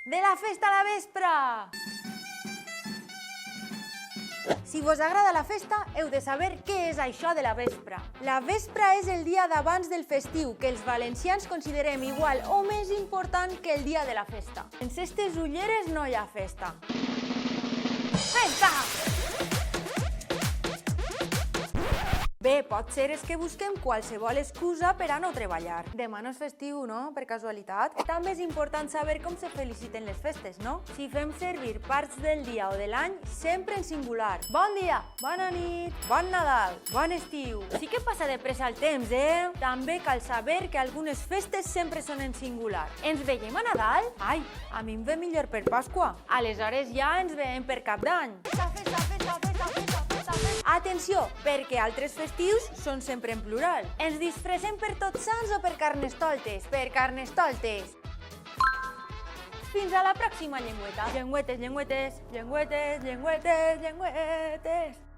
De la festa a la vespre! Si vos agrada la festa, heu de saber què és això de la vespra. La vespra és el dia d'abans del festiu, que els valencians considerem igual o més important que el dia de la festa. Sense estes ulleres no hi ha festa. Festa! Bé, pot ser és que busquem qualsevol excusa per a no treballar. Demà no és festiu, no? Per casualitat. També és important saber com se feliciten les festes, no? Si fem servir parts del dia o de l'any, sempre en singular. Bon dia, bona nit, bon Nadal, bon estiu. Sí que passa de pressa el temps, També cal saber que algunes festes sempre són en singular. Ens veiem a Nadal? Ai, a mi em ve millor per Pasqua. Aleshores ja ens veiem per Cap d'Any. Atenció, perquè altres festius són sempre en plural. Ens disfressem per Tots Sants o per Carnestoltes? Per Carnestoltes. Fins a la pròxima llengüeta. Llengüetes, llengüetes, llengüetes, llengüetes, llengüetes.